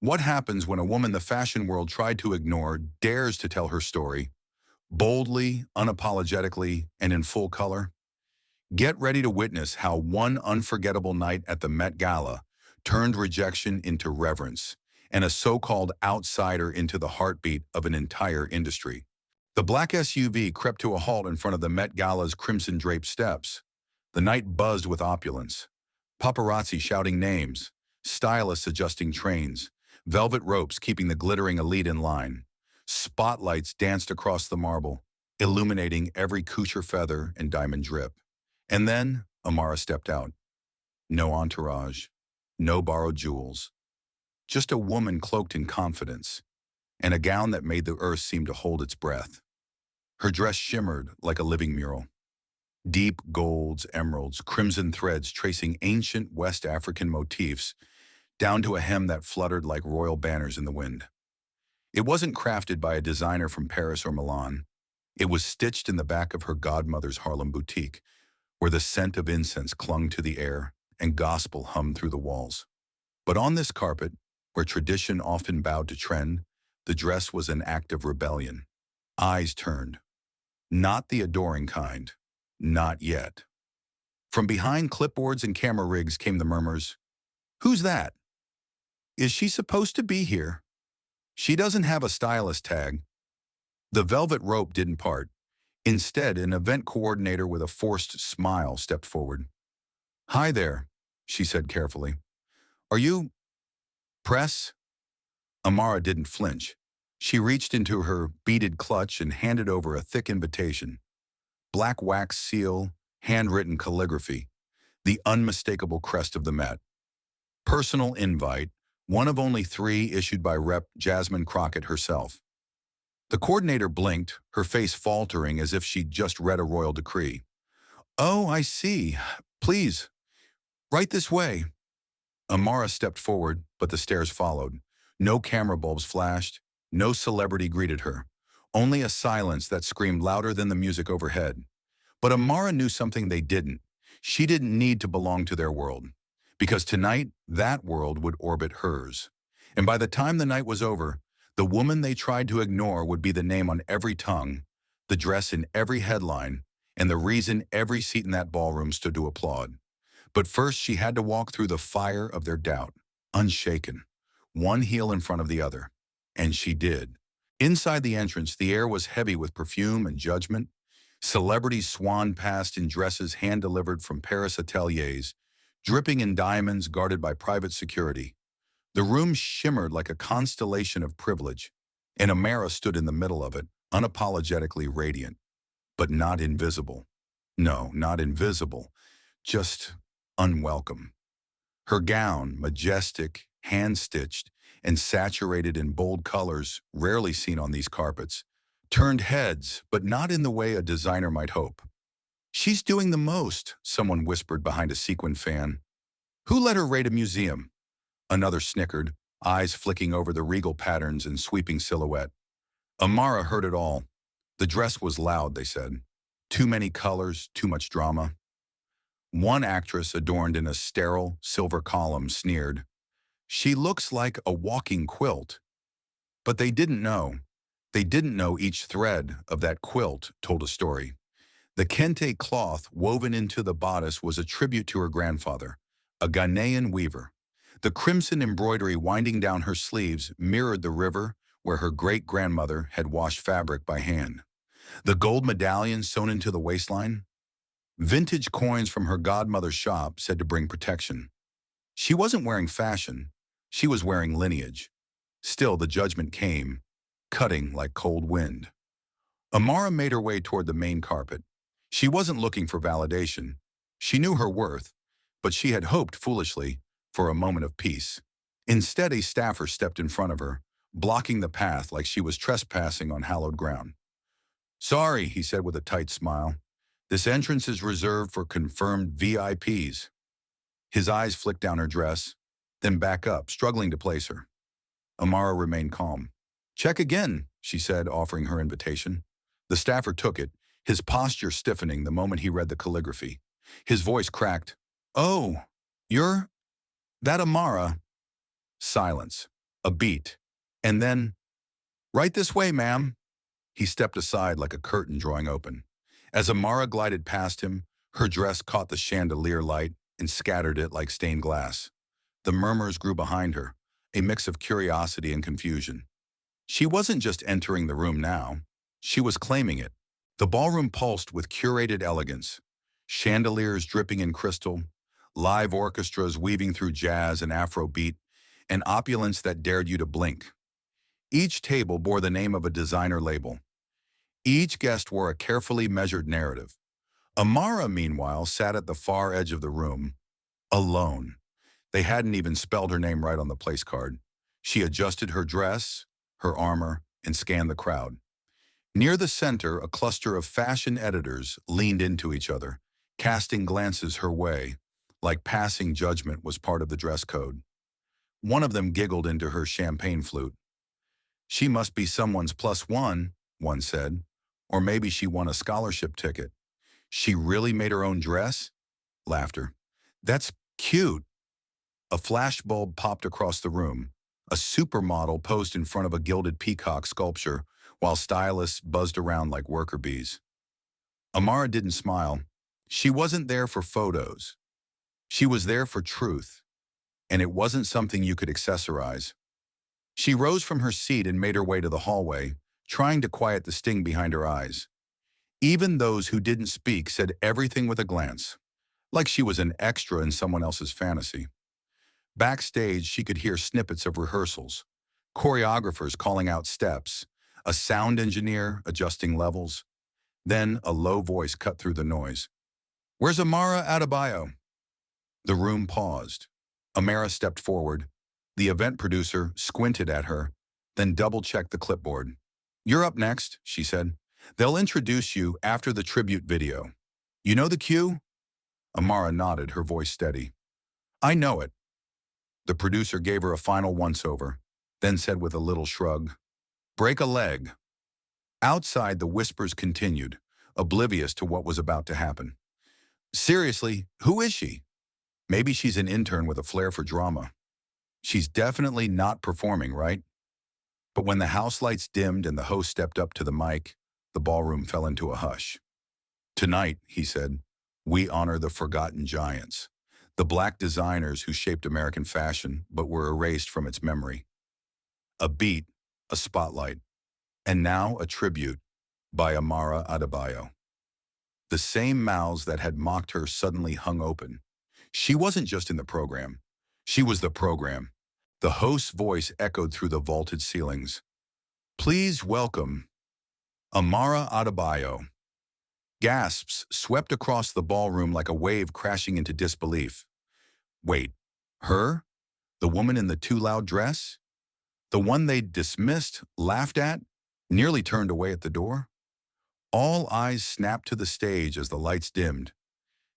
What happens when a woman the fashion world tried to ignore dares to tell her story, boldly, unapologetically, and in full color? Get ready to witness how one unforgettable night at the Met Gala turned rejection into reverence and a so-called outsider into the heartbeat of an entire industry. The black SUV crept to a halt in front of the Met Gala's crimson-draped steps. The night buzzed with opulence. Paparazzi shouting names, stylists adjusting trains, velvet ropes keeping the glittering elite in line. Spotlights danced across the marble, illuminating every couture feather and diamond drip. And then Amara stepped out. No entourage, no borrowed jewels, just a woman cloaked in confidence, and a gown that made the earth seem to hold its breath. Her dress shimmered like a living mural. Deep golds, emeralds, crimson threads tracing ancient West African motifs down to a hem that fluttered like royal banners in the wind. It wasn't crafted by a designer from Paris or Milan. It was stitched in the back of her godmother's Harlem boutique, where the scent of incense clung to the air and gospel hummed through the walls. But on this carpet, where tradition often bowed to trend, the dress was an act of rebellion. Eyes turned. Not the adoring kind. Not yet. From behind clipboards and camera rigs came the murmurs. Who's that? Is she supposed to be here? She doesn't have a stylist tag. The velvet rope didn't part. Instead, an event coordinator with a forced smile stepped forward. Hi there, she said carefully. Are you press? Amara didn't flinch. She reached into her beaded clutch and handed over a thick invitation. Black wax seal, handwritten calligraphy, the unmistakable crest of the Met. Personal invite, one of only 3 issued by Rep. Jasmine Crockett herself. The coordinator blinked, her face faltering as if she'd just read a royal decree. Oh, I see. Please, right this way. Amara stepped forward, but the stares followed. No camera bulbs flashed, no celebrity greeted her. Only a silence that screamed louder than the music overhead. But Amara knew something they didn't. She didn't need to belong to their world, because tonight, that world would orbit hers. And by the time the night was over, the woman they tried to ignore would be the name on every tongue, the dress in every headline, and the reason every seat in that ballroom stood to applaud. But first, she had to walk through the fire of their doubt, unshaken, one heel in front of the other. And she did. Inside the entrance, the air was heavy with perfume and judgment. Celebrities swanned past in dresses hand-delivered from Paris ateliers, dripping in diamonds guarded by private security. The room shimmered like a constellation of privilege, and Amara stood in the middle of it, unapologetically radiant, but not invisible. No, not invisible, just unwelcome. Her gown, majestic, hand-stitched, and saturated in bold colors rarely seen on these carpets, turned heads, but not in the way a designer might hope. She's doing the most, someone whispered behind a sequin fan. Who let her raid a museum? Another snickered, eyes flicking over the regal patterns and sweeping silhouette. Amara heard it all. The dress was loud, they said. Too many colors, too much drama. One actress, adorned in a sterile silver column, sneered. She looks like a walking quilt. But they didn't know. They didn't know each thread of that quilt told a story. The kente cloth woven into the bodice was a tribute to her grandfather, a Ghanaian weaver. The crimson embroidery winding down her sleeves mirrored the river where her great-grandmother had washed fabric by hand. The gold medallion sewn into the waistline, vintage coins from her godmother's shop said to bring protection. She wasn't wearing fashion, she was wearing lineage. Still, the judgment came, cutting like cold wind. Amara made her way toward the main carpet. She wasn't looking for validation. She knew her worth, but she had hoped foolishly for a moment of peace. Instead, a staffer stepped in front of her, blocking the path like she was trespassing on hallowed ground. Sorry, he said with a tight smile. This entrance is reserved for confirmed VIPs. His eyes flicked down her dress, then back up, struggling to place her. Amara remained calm. Check again, she said, offering her invitation. The staffer took it, his posture stiffening the moment he read the calligraphy. His voice cracked. Oh, you're that Amara? Silence. a beat, and then, "Right this way, ma'am." He stepped aside like a curtain drawing open. As Amara glided past him, her dress caught the chandelier light and scattered it like stained glass. The murmurs grew behind her, a mix of curiosity and confusion. She wasn't just entering the room now, she was claiming it. The ballroom pulsed with curated elegance, chandeliers dripping in crystal, live orchestras weaving through jazz and Afrobeat, and opulence that dared you to blink. Each table bore the name of a designer label. Each guest wore a carefully measured narrative. Amara, meanwhile, sat at the far edge of the room, alone. They hadn't even spelled her name right on the place card. She adjusted her dress, her armor, and scanned the crowd. Near the center, a cluster of fashion editors leaned into each other, casting glances her way, like passing judgment was part of the dress code. One of them giggled into her champagne flute. "She must be someone's plus one said. Or maybe she won a scholarship ticket. She really made her own dress?" Laughter. "That's cute." A flashbulb popped across the room. A supermodel posed in front of a gilded peacock sculpture, while stylists buzzed around like worker bees. Amara didn't smile. She wasn't there for photos. She was there for truth, and it wasn't something you could accessorize. She rose from her seat and made her way to the hallway, trying to quiet the sting behind her eyes. Even those who didn't speak said everything with a glance, like she was an extra in someone else's fantasy. Backstage, she could hear snippets of rehearsals, choreographers calling out steps, a sound engineer adjusting levels. Then a low voice cut through the noise. "Where's Amara Adebayo?" The room paused. Amara stepped forward. The event producer squinted at her, then double-checked the clipboard. "You're up next," she said. "They'll introduce you after the tribute video. You know the cue?" Amara nodded, her voice steady. "I know it." The producer gave her a final once-over, then said with a little shrug, "Break a leg." Outside, the whispers continued, oblivious to what was about to happen. "Seriously, who is she? Maybe she's an intern with a flair for drama. She's definitely not performing, right?" But when the house lights dimmed and the host stepped up to the mic, the ballroom fell into a hush. "Tonight," he said, "we honor the forgotten giants, the Black designers who shaped American fashion but were erased from its memory. A beat, a spotlight, and now a tribute by Amara Adebayo." The same mouths that had mocked her suddenly hung open. She wasn't just in the program. She was the program. The host's voice echoed through the vaulted ceilings. "Please welcome Amara Adebayo." Gasps swept across the ballroom like a wave crashing into disbelief. Wait, her? The woman in the too loud dress? The one they'd dismissed, laughed at, nearly turned away at the door? All eyes snapped to the stage as the lights dimmed,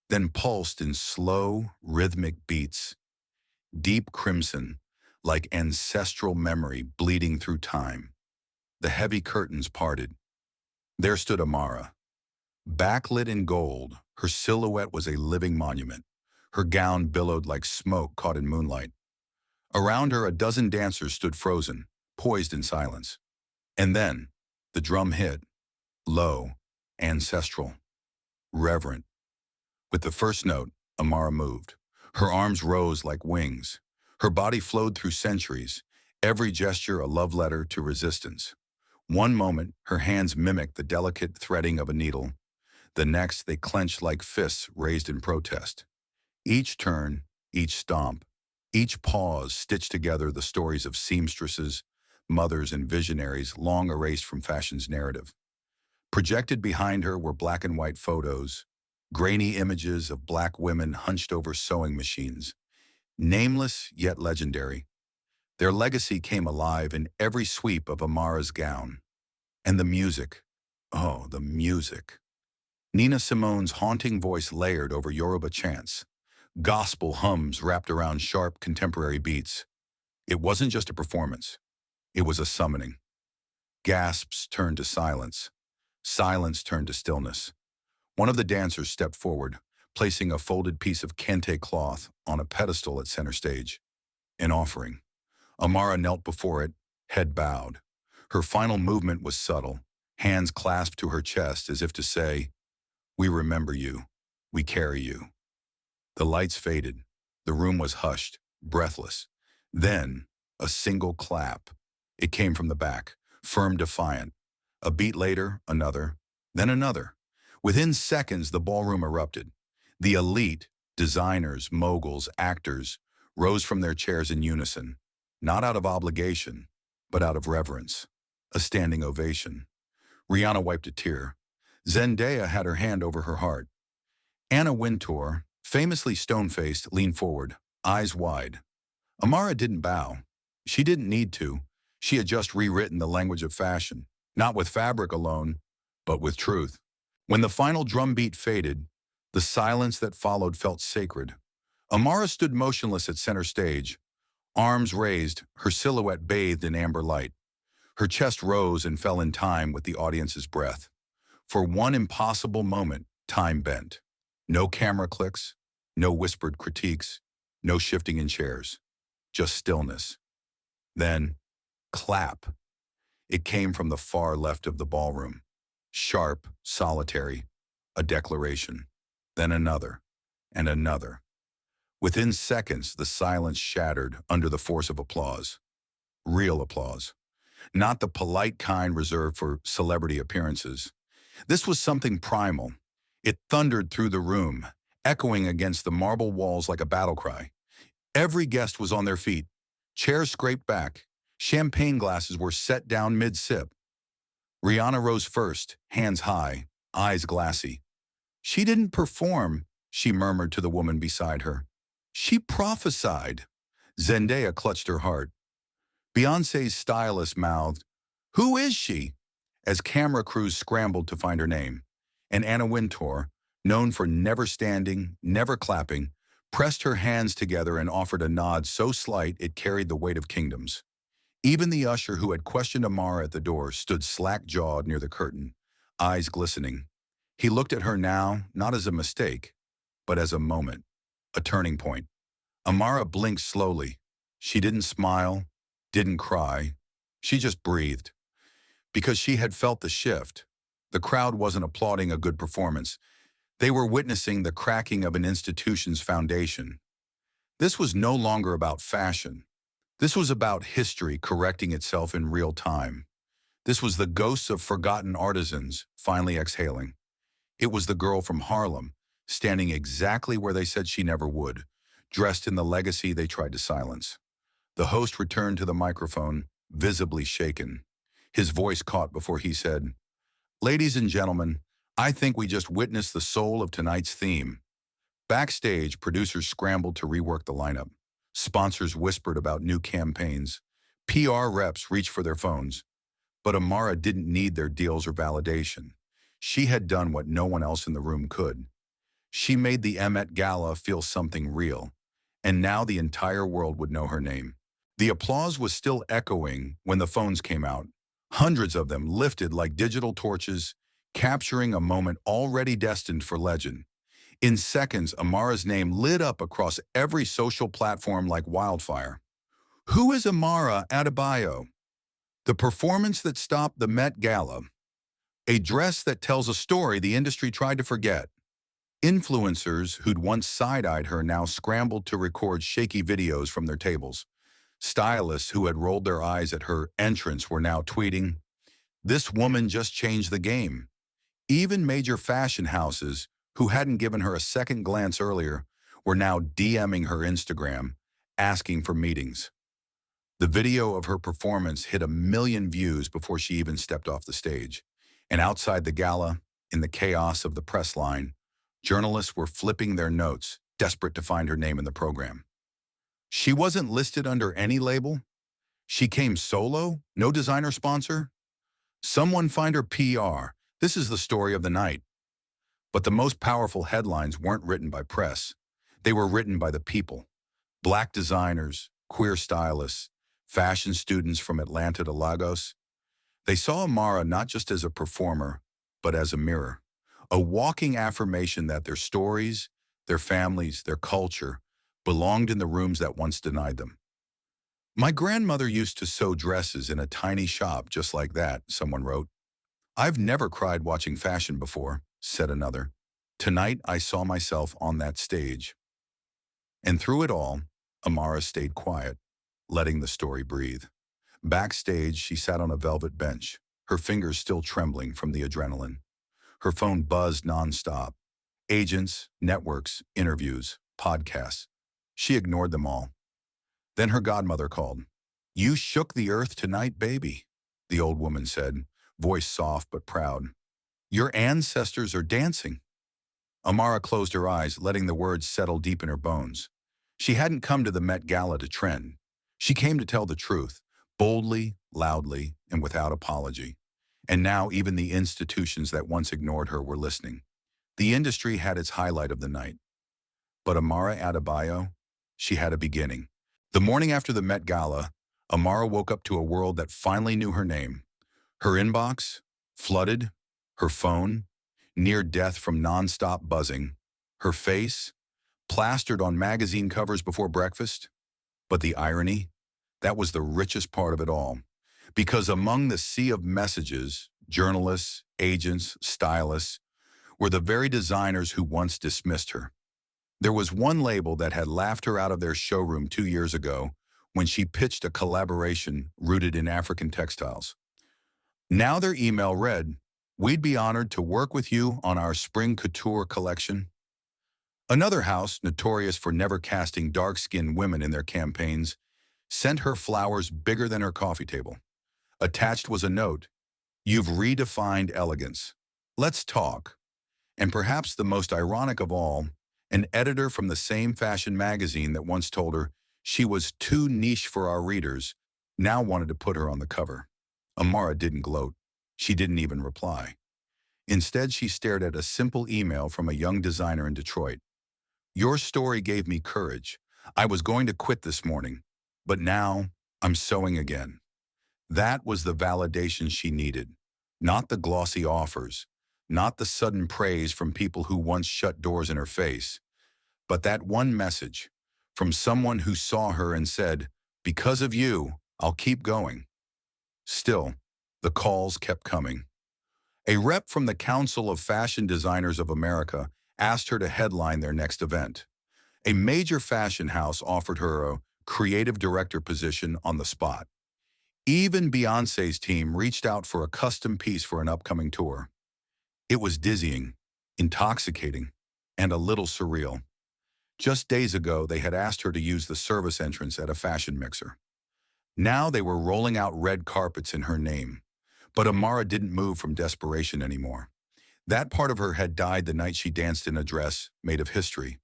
then pulsed in slow, rhythmic beats. Deep crimson, like ancestral memory bleeding through time. The heavy curtains parted. There stood Amara. Backlit in gold, her silhouette was a living monument. Her gown billowed like smoke caught in moonlight. Around her, a dozen dancers stood frozen, poised in silence. And then, the drum hit. Low, ancestral, reverent. With the first note, Amara moved. Her arms rose like wings. Her body flowed through centuries, every gesture a love letter to resistance. One moment, her hands mimicked the delicate threading of a needle. The next, they clenched like fists raised in protest. Each turn, each stomp, each pause stitched together the stories of seamstresses, mothers, and visionaries long erased from fashion's narrative. Projected behind her were black and white photos, grainy images of Black women hunched over sewing machines, nameless yet legendary. Their legacy came alive in every sweep of Amara's gown. And the music, oh, the music. Nina Simone's haunting voice layered over Yoruba chants, gospel hums wrapped around sharp contemporary beats. It wasn't just a performance, it was a summoning. Gasps turned to silence. Silence turned to stillness. One of the dancers stepped forward, placing a folded piece of kente cloth on a pedestal at center stage. An offering. Amara knelt before it, head bowed. Her final movement was subtle, hands clasped to her chest as if to say, "We remember you. We carry you." The lights faded. The room was hushed, breathless. Then, a single clap. It came from the back, firm, defiant. A beat later, another, then another. Within seconds, the ballroom erupted. The elite, designers, moguls, actors, rose from their chairs in unison, not out of obligation, but out of reverence. A standing ovation. Rihanna wiped a tear. Zendaya had her hand over her heart. Anna Wintour, famously stone-faced, leaned forward, eyes wide. Amara didn't bow. She didn't need to. She had just rewritten the language of fashion, not with fabric alone, but with truth. When the final drumbeat faded, the silence that followed felt sacred. Amara stood motionless at center stage, arms raised, her silhouette bathed in amber light. Her chest rose and fell in time with the audience's breath. For one impossible moment, time bent. No camera clicks, no whispered critiques, no shifting in chairs, just stillness. Then, clap. It came from the far left of the ballroom. Sharp, solitary, a declaration. Then another, and another. Within seconds, the silence shattered under the force of applause. Real applause. Not the polite kind reserved for celebrity appearances. This was something primal. It thundered through the room, echoing against the marble walls like a battle cry. Every guest was on their feet. Chairs scraped back. Champagne glasses were set down mid-sip. Rihanna rose first, hands high, eyes glassy. "She didn't perform," she murmured to the woman beside her. "She prophesied." Zendaya clutched her heart. Beyoncé's stylist mouthed, "Who is she?" as camera crews scrambled to find her name. And Anna Wintour, known for never standing, never clapping, pressed her hands together and offered a nod so slight it carried the weight of kingdoms. Even the usher who had questioned Amara at the door stood slack-jawed near the curtain, eyes glistening. He looked at her now, not as a mistake, but as a moment, a turning point. Amara blinked slowly. She didn't smile, didn't cry. She just breathed. Because she had felt the shift. The crowd wasn't applauding a good performance. They were witnessing the cracking of an institution's foundation. This was no longer about fashion. This was about history correcting itself in real time. This was the ghosts of forgotten artisans finally exhaling. It was the girl from Harlem, standing exactly where they said she never would, dressed in the legacy they tried to silence. The host returned to the microphone, visibly shaken. His voice caught before he said, "Ladies and gentlemen, I think we just witnessed the soul of tonight's theme." Backstage, producers scrambled to rework the lineup. Sponsors whispered about new campaigns. PR reps reached for their phones. But Amara didn't need their deals or validation. She had done what no one else in the room could. She made the MET Gala feel something real. And now the entire world would know her name. The applause was still echoing when the phones came out. Hundreds of them lifted like digital torches, capturing a moment already destined for legend. In seconds, Amara's name lit up across every social platform like wildfire. Who is Amara Adebayo? The performance that stopped the Met Gala. A dress that tells a story the industry tried to forget. Influencers who'd once side-eyed her now scrambled to record shaky videos from their tables. Stylists who had rolled their eyes at her entrance were now tweeting, "This woman just changed the game." Even major fashion houses, who hadn't given her a second glance earlier, were now DMing her Instagram, asking for meetings. The video of her performance hit 1 million views before she even stepped off the stage. And outside the gala, in the chaos of the press line, journalists were flipping their notes, desperate to find her name in the program. She wasn't listed under any label. She came solo, no designer sponsor. Someone find her PR. This is the story of the night. But the most powerful headlines weren't written by press. They were written by the people. Black designers, queer stylists, fashion students from Atlanta to Lagos. They saw Amara not just as a performer, but as a mirror. A walking affirmation that their stories, their families, their culture belonged in the rooms that once denied them. My grandmother used to sew dresses in a tiny shop just like that, someone wrote. I've never cried watching fashion before, said another. Tonight I saw myself on that stage. And through it all, Amara stayed quiet, letting the story breathe. Backstage, she sat on a velvet bench, her fingers still trembling from the adrenaline. Her phone buzzed nonstop. Agents, networks, interviews, podcasts. She ignored them all. Then her godmother called. You shook the earth tonight, baby, the old woman said, voice soft but proud. Your ancestors are dancing. Amara closed her eyes, letting the words settle deep in her bones. She hadn't come to the Met Gala to trend. She came to tell the truth, boldly, loudly, and without apology. And now even the institutions that once ignored her were listening. The industry had its highlight of the night. But Amara Adebayo, she had a beginning. The morning after the Met Gala, Amara woke up to a world that finally knew her name. Her inbox, flooded, her phone, near death from nonstop buzzing, her face, plastered on magazine covers before breakfast. But the irony, that was the richest part of it all. Because among the sea of messages, journalists, agents, stylists, were the very designers who once dismissed her. There was one label that had laughed her out of their showroom 2 years ago when she pitched a collaboration rooted in African textiles. Now their email read, "We'd be honored to work with you on our spring couture collection." Another house, notorious for never casting dark-skinned women in their campaigns, sent her flowers bigger than her coffee table. Attached was a note, "You've redefined elegance. Let's talk." And perhaps the most ironic of all, an editor from the same fashion magazine that once told her she was too niche for our readers now wanted to put her on the cover. Amara didn't gloat. She didn't even reply. Instead, she stared at a simple email from a young designer in Detroit. Your story gave me courage. I was going to quit this morning, but now I'm sewing again. That was the validation she needed, not the glossy offers, not the sudden praise from people who once shut doors in her face, but that one message from someone who saw her and said, because of you, I'll keep going. Still, the calls kept coming. A rep from the Council of Fashion Designers of America asked her to headline their next event. A major fashion house offered her a creative director position on the spot. Even Beyoncé's team reached out for a custom piece for an upcoming tour. It was dizzying, intoxicating, and a little surreal. Just days ago, they had asked her to use the service entrance at a fashion mixer. Now they were rolling out red carpets in her name. But Amara didn't move from desperation anymore. That part of her had died the night she danced in a dress made of history.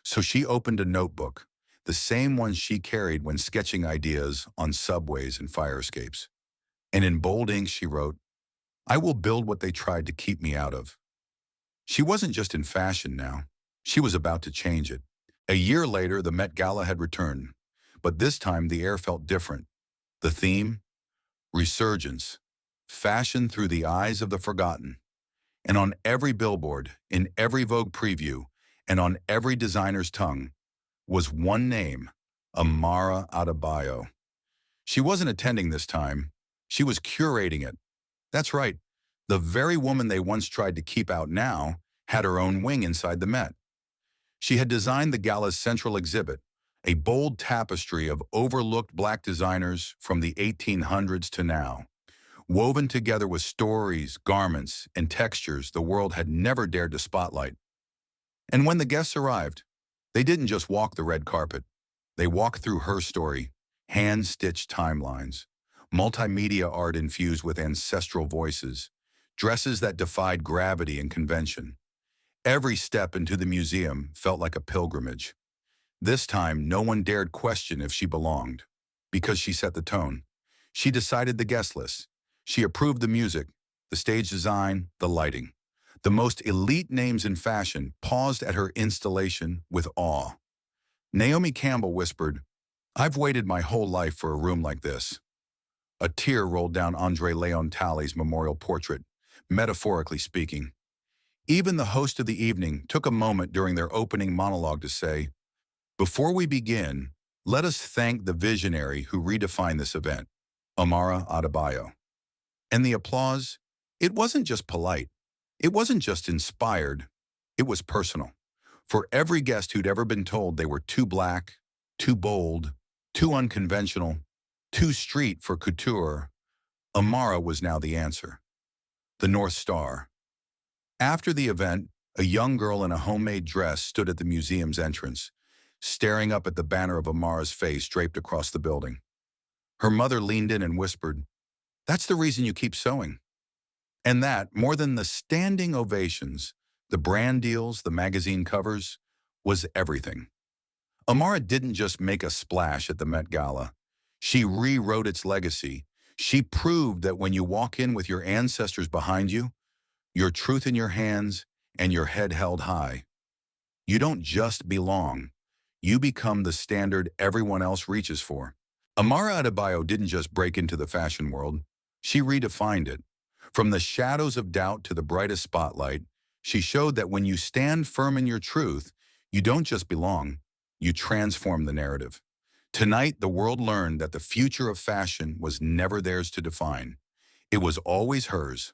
So she opened a notebook, the same one she carried when sketching ideas on subways and fire escapes. And in bold ink she wrote, I will build what they tried to keep me out of. She wasn't just in fashion now. She was about to change it. A year later, the Met Gala had returned. But this time, the air felt different. The theme? Resurgence. Fashion through the eyes of the forgotten. And on every billboard, in every Vogue preview, and on every designer's tongue, was one name, Amara Adebayo. She wasn't attending this time. She was curating it. That's right. The very woman they once tried to keep out now had her own wing inside the Met. She had designed the gala's central exhibit, a bold tapestry of overlooked black designers from the 1800s to now, woven together with stories, garments, and textures the world had never dared to spotlight. And when the guests arrived, they didn't just walk the red carpet. They walked through her story, hand-stitched timelines, multimedia art infused with ancestral voices, dresses that defied gravity and convention. Every step into the museum felt like a pilgrimage. This time, no one dared question if she belonged, because she set the tone. She decided the guest list. She approved the music, the stage design, the lighting. The most elite names in fashion paused at her installation with awe. Naomi Campbell whispered, I've waited my whole life for a room like this. A tear rolled down Andre Leon Talley's memorial portrait, metaphorically speaking. Even the host of the evening took a moment during their opening monologue to say, before we begin, Let us thank the visionary who redefined this event, Amara Adebayo. And the applause, it wasn't just polite. It wasn't just inspired. It was personal. For every guest who'd ever been told they were too black, too bold, too unconventional, too street for couture, Amara was now the answer. The North Star. After the event, a young girl in a homemade dress stood at the museum's entrance, staring up at the banner of Amara's face draped across the building. Her mother leaned in and whispered, "That's the reason you keep sewing." And that, more than the standing ovations, the brand deals, the magazine covers, was everything. Amara didn't just make a splash at the Met Gala. She rewrote its legacy. She proved that when you walk in with your ancestors behind you, your truth in your hands, and your head held high, you don't just belong. You become the standard everyone else reaches for. Amara Adebayo didn't just break into the fashion world. She redefined it. From the shadows of doubt to the brightest spotlight, she showed that when you stand firm in your truth, you don't just belong, you transform the narrative. Tonight, the world learned that the future of fashion was never theirs to define. It was always hers.